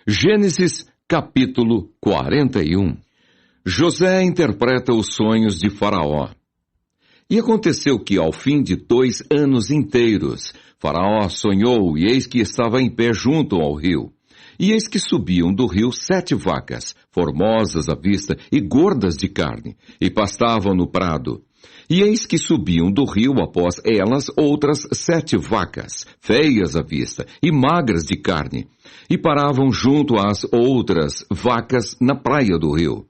Gênesis, capítulo 41. José interpreta os sonhos de Faraó. E aconteceu que, ao fim de 2 anos inteiros, Faraó sonhou, e eis que estava em pé junto ao rio. E eis que subiam do rio 7 vacas, formosas à vista e gordas de carne, e pastavam no prado. E eis que subiam do rio após elas outras 7 vacas, feias à vista e magras de carne, e paravam junto às outras vacas na praia do rio.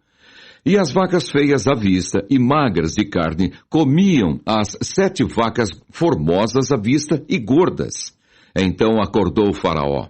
E as vacas feias à vista e magras de carne comiam as 7 vacas formosas à vista e gordas. Então acordou Faraó.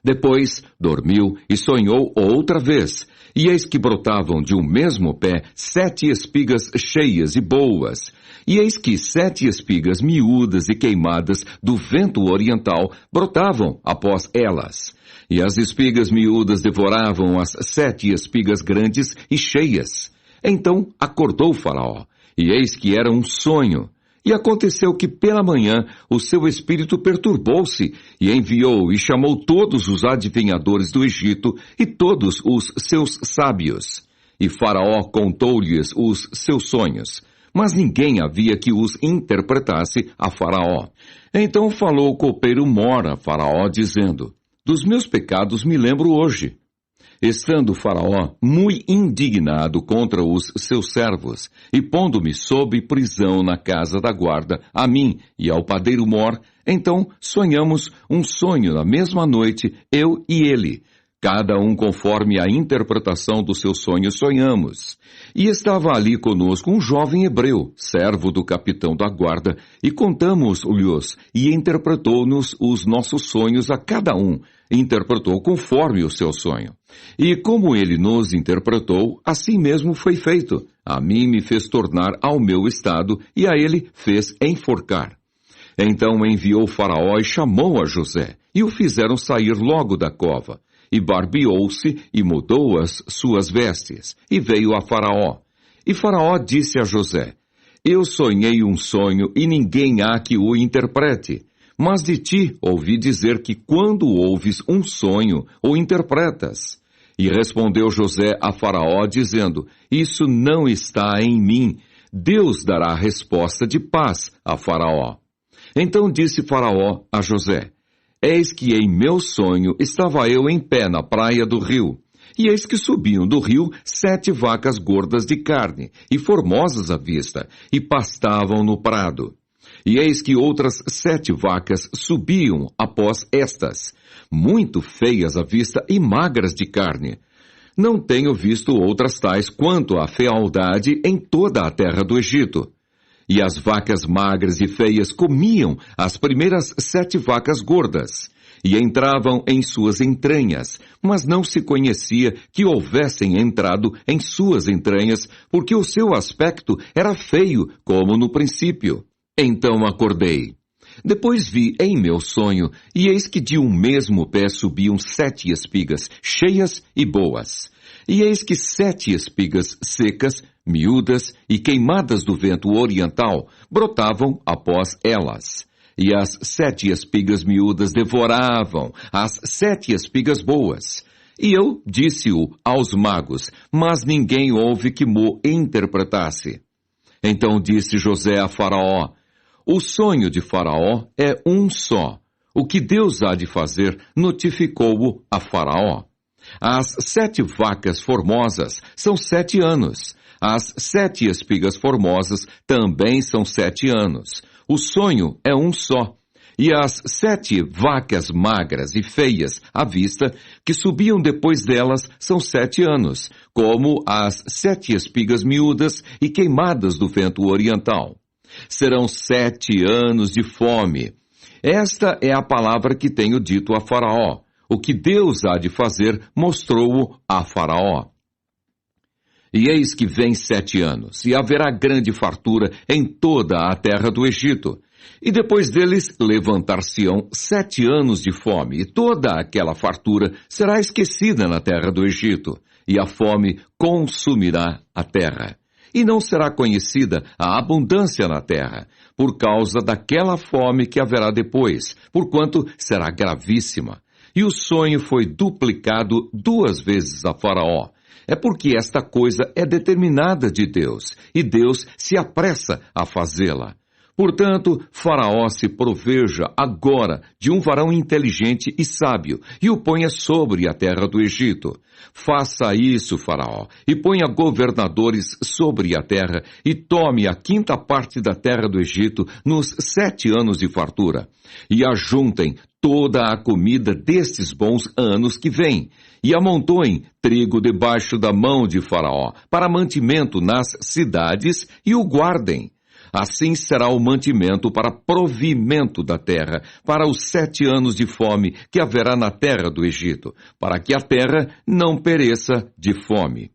Depois dormiu e sonhou outra vez, e eis que brotavam de um mesmo pé 7 espigas cheias e boas, e eis que 7 espigas miúdas e queimadas do vento oriental brotavam após elas. E as espigas miúdas devoravam as 7 espigas grandes e cheias. Então acordou Faraó, e eis que era um sonho. E aconteceu que pela manhã o seu espírito perturbou-se, e enviou e chamou todos os adivinhadores do Egito e todos os seus sábios. E Faraó contou-lhes os seus sonhos, mas ninguém havia que os interpretasse a Faraó. Então falou o copeiro Mor a Faraó, dizendo: dos meus pecados me lembro hoje. Estando Faraó muito indignado contra os seus servos, e pondo-me sob prisão na casa da guarda, a mim e ao padeiro Mor, então sonhamos um sonho na mesma noite, eu e ele. Cada um conforme a interpretação do seu sonho sonhamos. E estava ali conosco um jovem hebreu, servo do capitão da guarda, e contamos-lhes, e interpretou-nos os nossos sonhos a cada um. Interpretou conforme o seu sonho. E como ele nos interpretou, assim mesmo foi feito. A mim me fez tornar ao meu estado, e a ele fez enforcar. Então enviou Faraó e chamou a José, e o fizeram sair logo da cova. E barbeou-se e mudou as suas vestes, e veio a Faraó. E Faraó disse a José: eu sonhei um sonho, e ninguém há que o interprete. Mas de ti ouvi dizer que quando ouves um sonho, o interpretas. E respondeu José a Faraó, dizendo: isso não está em mim. Deus dará resposta de paz a Faraó. Então disse Faraó a José: eis que em meu sonho estava eu em pé na praia do rio. E eis que subiam do rio 7 vacas gordas de carne, e formosas à vista, e pastavam no prado. E eis que outras 7 vacas subiam após estas, muito feias à vista e magras de carne. Não tenho visto outras tais quanto a fealdade em toda a terra do Egito. E as vacas magras e feias comiam as primeiras 7 vacas gordas, e entravam em suas entranhas, mas não se conhecia que houvessem entrado em suas entranhas, porque o seu aspecto era feio, como no princípio. Então acordei. Depois vi em meu sonho, e eis que de um mesmo pé subiam 7 espigas, cheias e boas. E eis que 7 espigas secas, miúdas e queimadas do vento oriental, brotavam após elas. E as 7 espigas miúdas devoravam as 7 espigas boas. E eu disse-o aos magos, mas ninguém houve que mo interpretasse. Então disse José a Faraó: o sonho de Faraó é um só. O que Deus há de fazer, notificou-o a Faraó. As 7 vacas formosas são 7 anos. As 7 espigas formosas também são 7 anos. O sonho é um só. E as 7 vacas magras e feias à vista, que subiam depois delas, são 7 anos, como as 7 espigas miúdas e queimadas do vento oriental. Serão 7 anos de fome. Esta é a palavra que tenho dito a Faraó. O que Deus há de fazer, mostrou-o a Faraó. E eis que vem 7 anos, e haverá grande fartura em toda a terra do Egito. E depois deles levantar-se-ão 7 anos de fome, e toda aquela fartura será esquecida na terra do Egito, e a fome consumirá a terra. E não será conhecida a abundância na terra, por causa daquela fome que haverá depois, porquanto será gravíssima. e o sonho foi duplicado 2 vezes a Faraó. É porque esta coisa é determinada de Deus, e Deus se apressa a fazê-la. Portanto, Faraó se proveja agora de um varão inteligente e sábio, e o ponha sobre a terra do Egito. Faça isso, Faraó, e ponha governadores sobre a terra, e tome a 5ª parte da terra do Egito nos 7 anos de fartura. E ajuntem toda a comida destes bons anos que vêm, e amontoem trigo debaixo da mão de Faraó, para mantimento nas cidades, e o guardem. Assim será o mantimento para provimento da terra, para os 7 anos de fome que haverá na terra do Egito, para que a terra não pereça de fome.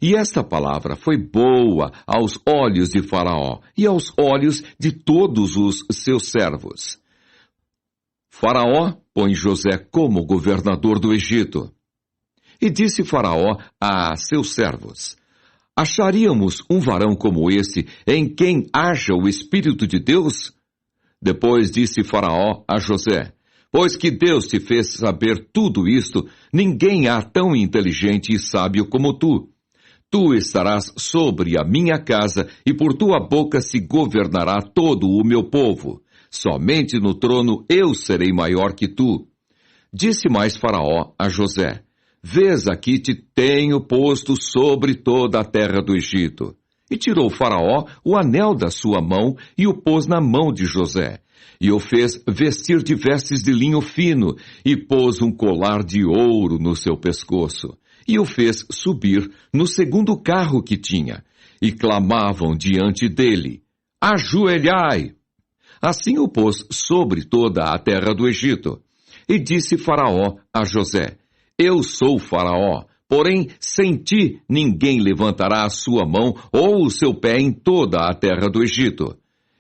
E esta palavra foi boa aos olhos de Faraó e aos olhos de todos os seus servos. Faraó põe José como governador do Egito. E disse Faraó a seus servos: acharíamos um varão como esse, em quem haja o Espírito de Deus? Depois disse Faraó a José: pois que Deus te fez saber tudo isto, ninguém há tão inteligente e sábio como tu. Tu estarás sobre a minha casa, e por tua boca se governará todo o meu povo. Somente no trono eu serei maior que tu. Disse mais Faraó a José: vês aqui te tenho posto sobre toda a terra do Egito. E tirou Faraó o anel da sua mão e o pôs na mão de José. E o fez vestir de vestes de linho fino e pôs um colar de ouro no seu pescoço. E o fez subir no 2º carro que tinha. E clamavam diante dele: ajoelhai! Assim o pôs sobre toda a terra do Egito. E disse Faraó a José: eu sou Faraó, porém sem ti ninguém levantará a sua mão ou o seu pé em toda a terra do Egito.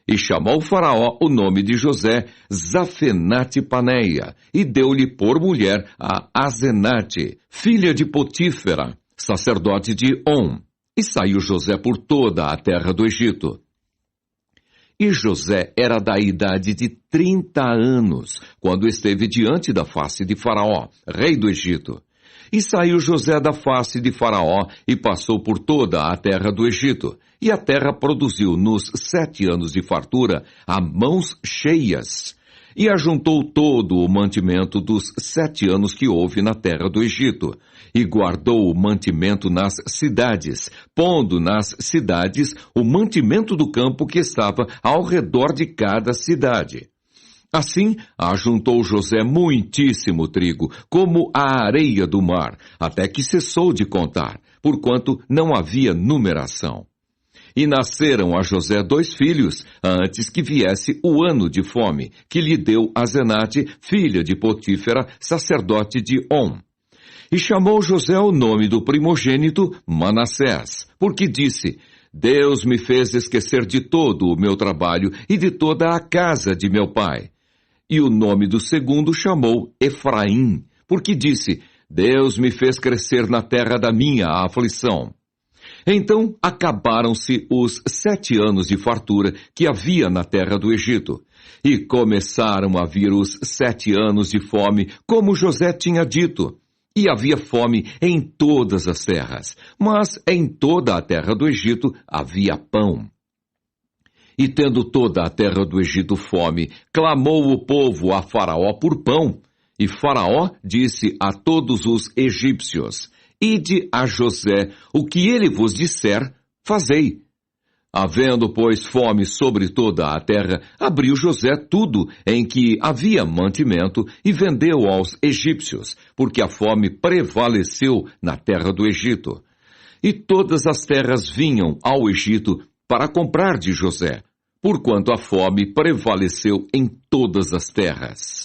E chamou Faraó o nome de José Zafenate-Paneia, e deu-lhe por mulher a Asenate, filha de Potífera, sacerdote de On. E saiu José por toda a terra do Egito. E José era da idade de 30 anos, quando esteve diante da face de Faraó, rei do Egito. E saiu José da face de Faraó e passou por toda a terra do Egito. E a terra produziu nos 7 anos de fartura a mãos cheias. E ajuntou todo o mantimento dos 7 anos que houve na terra do Egito. E guardou o mantimento nas cidades, pondo nas cidades o mantimento do campo que estava ao redor de cada cidade. Assim, ajuntou José muitíssimo trigo, como a areia do mar, até que cessou de contar, porquanto não havia numeração. E nasceram a José 2 filhos, antes que viesse o ano de fome, que lhe deu Asenate, filha de Potífera, sacerdote de On. E chamou José o nome do primogênito Manassés, porque disse: Deus me fez esquecer de todo o meu trabalho e de toda a casa de meu pai. E o nome do segundo chamou Efraim, porque disse: Deus me fez crescer na terra da minha aflição. Então acabaram-se os 7 anos de fartura que havia na terra do Egito, e começaram a vir os 7 anos de fome, como José tinha dito. E havia fome em todas as terras, mas em toda a terra do Egito havia pão. E tendo toda a terra do Egito fome, clamou o povo a Faraó por pão. E Faraó disse a todos os egípcios: Ide a José, o que ele vos disser, fazei. Havendo, pois, fome sobre toda a terra, abriu José tudo em que havia mantimento e vendeu aos egípcios, porque a fome prevaleceu na terra do Egito. E todas as terras vinham ao Egito para comprar de José, porquanto a fome prevaleceu em todas as terras.